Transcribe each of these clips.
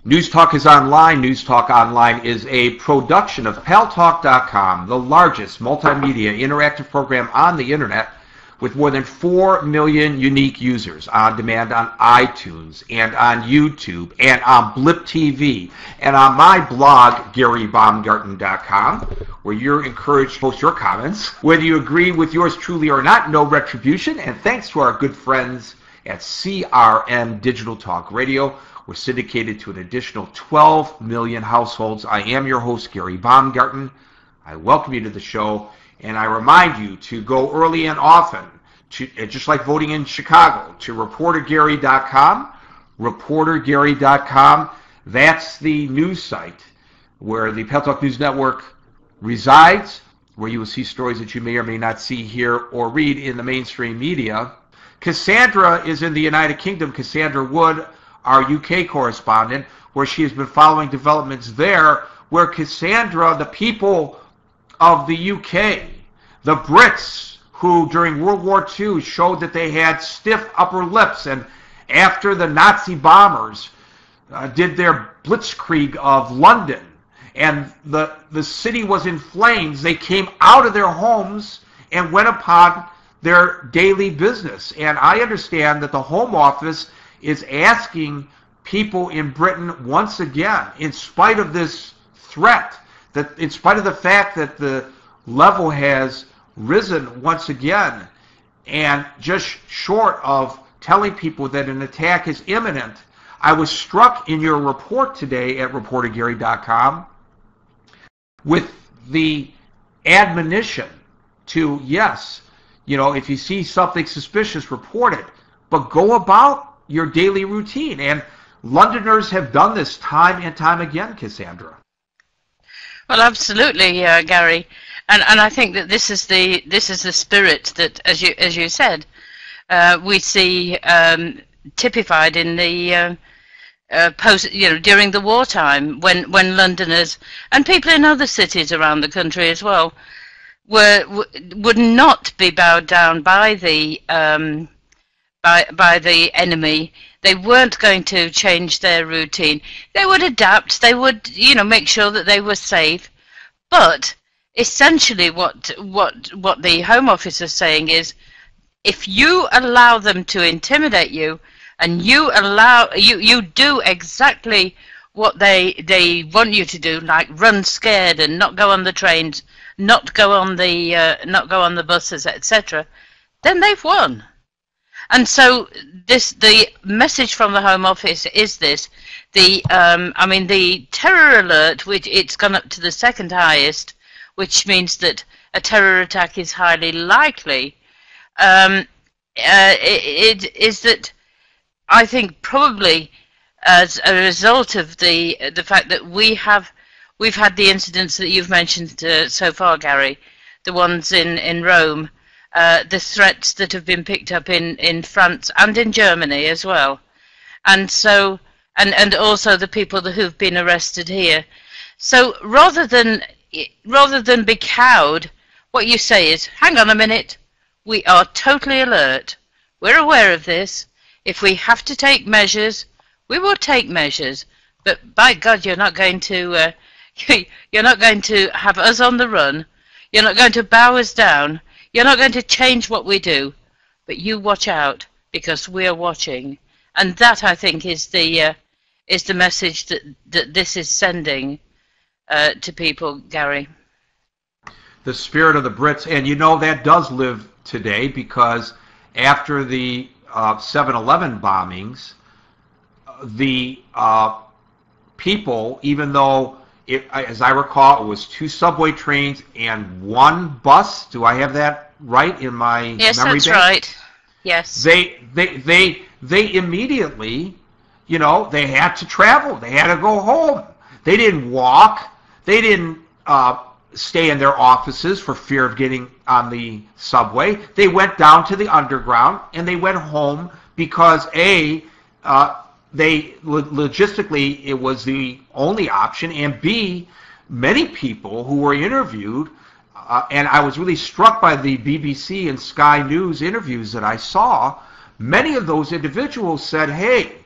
News Talk is online. News Talk Online is a production of paltalk.com, the largest multimedia interactive program on the internet with more than 4 million unique users on demand on iTunes and on YouTube and on Blip TV and on my blog, GaryBaumgarten.com, where you're encouraged to post your comments. Whether you agree with yours truly or not, no retribution. And thanks to our good friends at CRM Digital Talk Radio, we're syndicated to an additional 12 million households. I am your host, Gary Baumgarten. I welcome you to the show, and I remind you to go early and often, just like voting in Chicago, to reportergary.com. Reportergary.com. That's the news site where the Pal Talk News Network resides, where you will see stories that you may or may not see, hear, or read in the mainstream media. Cassandra is in the United Kingdom. Cassandra Wood, our UK correspondent, where she has been following developments there, where Cassandra, the people of the UK, the Brits, who during World War II showed that they had stiff upper lips, and after the Nazi bombers did their blitzkrieg of London, and the city was in flames, they came out of their homes and went upon their daily business. And I understand that the Home Office is asking people in Britain once again, in spite of this threat, that in spite of the fact that the level has risen once again, and just short of telling people that an attack is imminent, I was struck in your report today at reportergary.com with the admonition to, yes, you know, if you see something suspicious, report it, but go about your daily routine. And Londoners have done this time and time again, Cassandra. Well, absolutely, Gary, and I think that this is the spirit that, as you said, we see typified in the post, during the wartime, when Londoners and people in other cities around the country as well would not be bowed down by the by the enemy. They weren't going to change their routine. They would adapt. They would, make sure that they were safe. But essentially, what the Home Office is saying is, if you allow them to intimidate you, and you do exactly what they want you to do, like run scared and not go on the trains, not go on the buses, etc., then they've won. And so the message from the Home Office is this: the terror alert, which it's gone up to the second highest, which means that a terror attack is highly likely. It is that I think probably as a result of the fact that we've had the incidents that you've mentioned so far, Gary, the ones in Rome. The threats that have been picked up in France and in Germany as well, and so and also the people who've been arrested here. So rather than be cowed, what you say is, hang on a minute, we are totally alert. We're aware of this. If we have to take measures, we will take measures. But by God, you're not going to have us on the run. You're not going to bow us down. You're not going to change what we do, but you watch out, because we're watching. And that, I think, is the message that this is sending to people, Gary. The spirit of the Brits, and that does live today, because after the 7/11 bombings, the people, even though as I recall, it was 2 subway trains and 1 bus. Do I have that right in my memory? Yes, that's right. Yes. They immediately, they had to travel. They had to go home. They didn't walk. They didn't stay in their offices for fear of getting on the subway. They went down to the underground and they went home because logistically it was the only option, and B, many people who were interviewed, and I was really struck by the BBC and Sky News interviews that I saw, many of those individuals said, hey,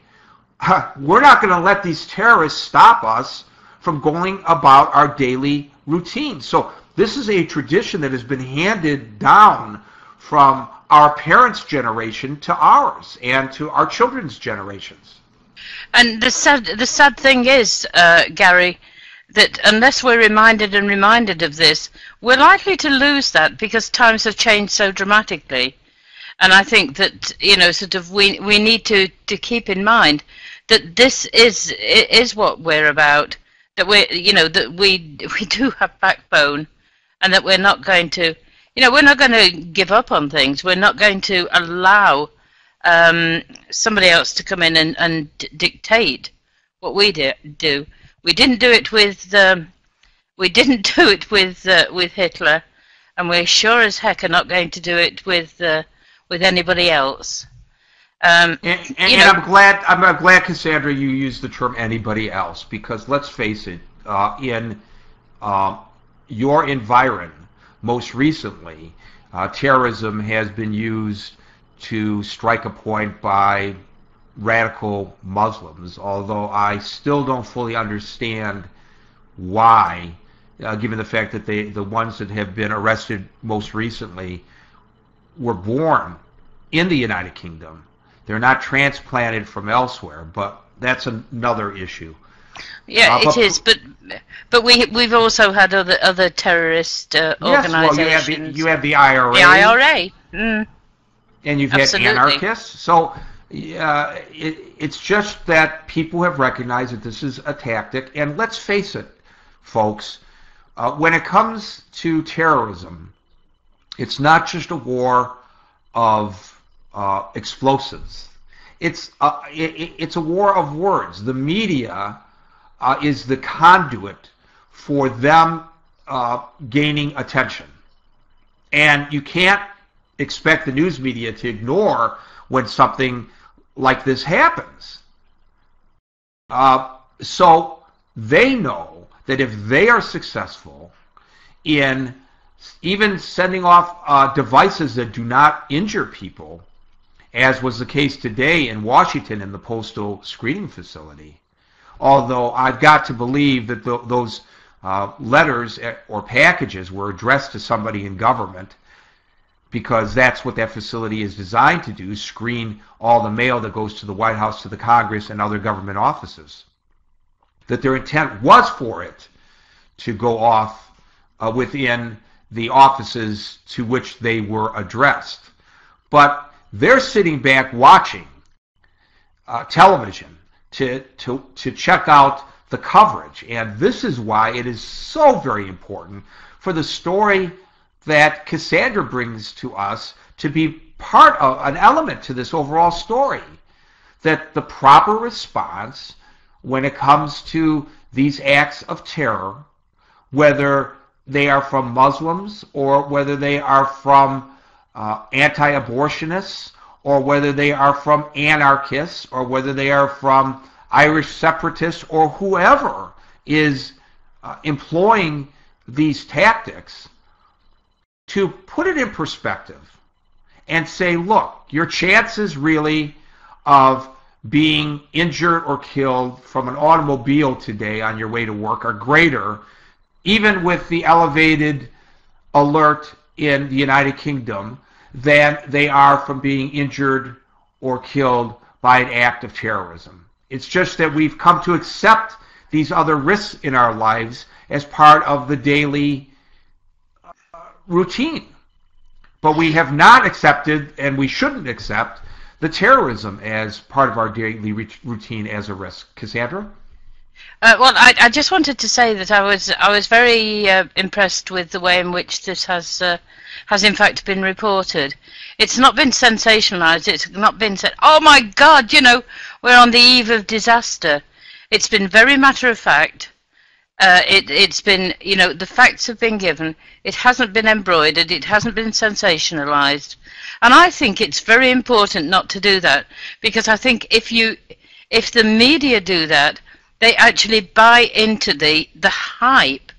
we're not going to let these terrorists stop us from going about our daily routine. So this is a tradition that has been handed down from our parents' generation to ours and to our children's generations. And the sad thing is, Gary, that unless we're reminded of this, we're likely to lose that because times have changed so dramatically. And I think that, you know, sort of we need to keep in mind that this is what we're about, that we do have backbone, and that we're not going to, we're not going to give up on things. We're not going to allow somebody else to come in and dictate what we do. We didn't do it with Hitler, and we're sure as heck are not going to do it with anybody else. And I'm glad, Cassandra, you used the term anybody else, because let's face it, in your environment, most recently, terrorism has been used to strike a point by radical Muslims, although I still don't fully understand why, given the fact that the ones that have been arrested most recently were born in the United Kingdom. They're not transplanted from elsewhere, but that's another issue. Yeah, it is. But we've also had other terrorist organizations. Yes, well, you have the IRA. The IRA. Mm. And you've had anarchists. So it's just that people have recognized that this is a tactic. And let's face it, folks, when it comes to terrorism, it's not just a war of explosives. It's a war of words. The media is the conduit for them gaining attention. And you can't expect the news media to ignore when something like this happens. So they know that if they are successful in even sending off devices that do not injure people, as was the case today in Washington in the postal screening facility, although I've got to believe that those letters or packages were addressed to somebody in government, because that's what that facility is designed to do, screen all the mail that goes to the White House, to the Congress, and other government offices. That their intent was for it to go off within the offices to which they were addressed. But they're sitting back watching television to check out the coverage. And this is why it is so very important for the story that Cassandra brings to us to be part of, an element to this overall story. That the proper response when it comes to these acts of terror, whether they are from Muslims or whether they are from anti-abortionists, or whether they are from anarchists, or whether they are from Irish separatists, or whoever is employing these tactics, to put it in perspective and say, look, your chances really of being injured or killed from an automobile today on your way to work are greater, even with the elevated alert in the United Kingdom, than they are from being injured or killed by an act of terrorism. It's just that we've come to accept these other risks in our lives as part of the daily routine. But we have not accepted, and we shouldn't accept, the terrorism as part of our daily routine as a risk. Cassandra? Well, I just wanted to say that I was very impressed with the way in which this has in fact been reported. It's not been sensationalized. It's not been said, oh my God, we're on the eve of disaster. It's been very matter of fact. It's been, the facts have been given. It hasn't been embroidered. It hasn't been sensationalized. And I think it's very important not to do that, because I think if the media do that, they actually buy into the hype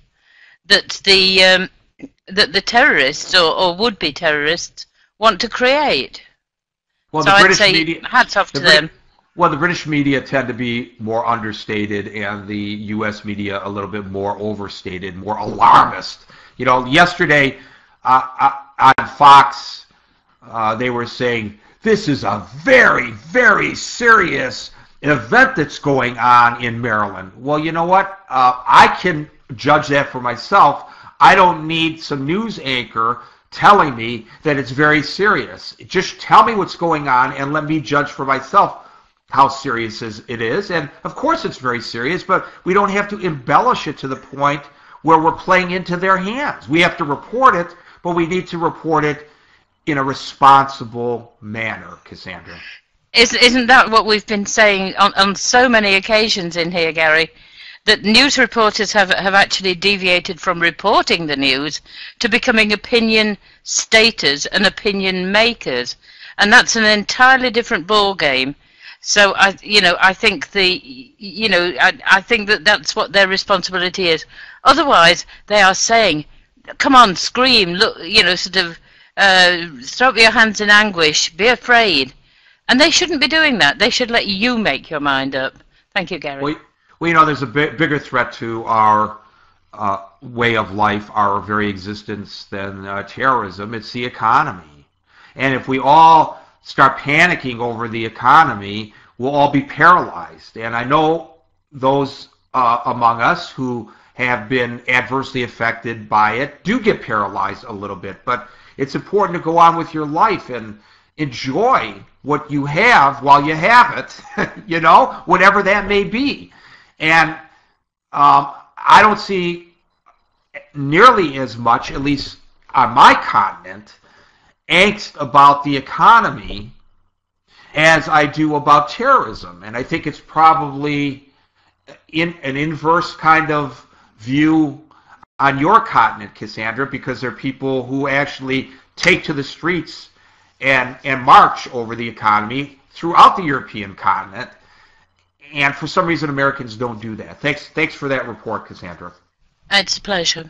that the terrorists or would-be terrorists want to create. Well, so I'd say hats off to them. Well, the British media tend to be more understated, and the U.S. media a little bit more overstated, more alarmist. You know, yesterday on Fox, they were saying this is a very, very serious event that's going on in Maryland. Well, you know what? I can judge that for myself. I don't need some news anchor telling me that it's very serious. Just tell me what's going on and let me judge for myself how serious it is. And of course it's very serious, but we don't have to embellish it to the point where we're playing into their hands. We have to report it, but we need to report it in a responsible manner, Cassandra. Isn't that what we've been saying on so many occasions in here, Gary? That news reporters have actually deviated from reporting the news to becoming opinion staters and opinion makers, and that's an entirely different ball game. So I think I think that that's what their responsibility is. Otherwise, they are saying, "Come on, scream! Look, sort of throw up your hands in anguish, be afraid," and they shouldn't be doing that. They should let you make your mind up. Thank you, Gary. Well, there's a bigger threat to our way of life, our very existence, than terrorism. It's the economy. And if we all start panicking over the economy, we'll all be paralyzed. And I know those among us who have been adversely affected by it do get paralyzed a little bit. But it's important to go on with your life and enjoy what you have while you have it, whatever that may be. And I don't see nearly as much, at least on my continent, angst about the economy as I do about terrorism. And I think it's probably in an inverse kind of view on your continent, Cassandra, because there are people who actually take to the streets and march over the economy throughout the European continent. And for some reason, Americans don't do that. Thanks for that report, Cassandra. It's a pleasure.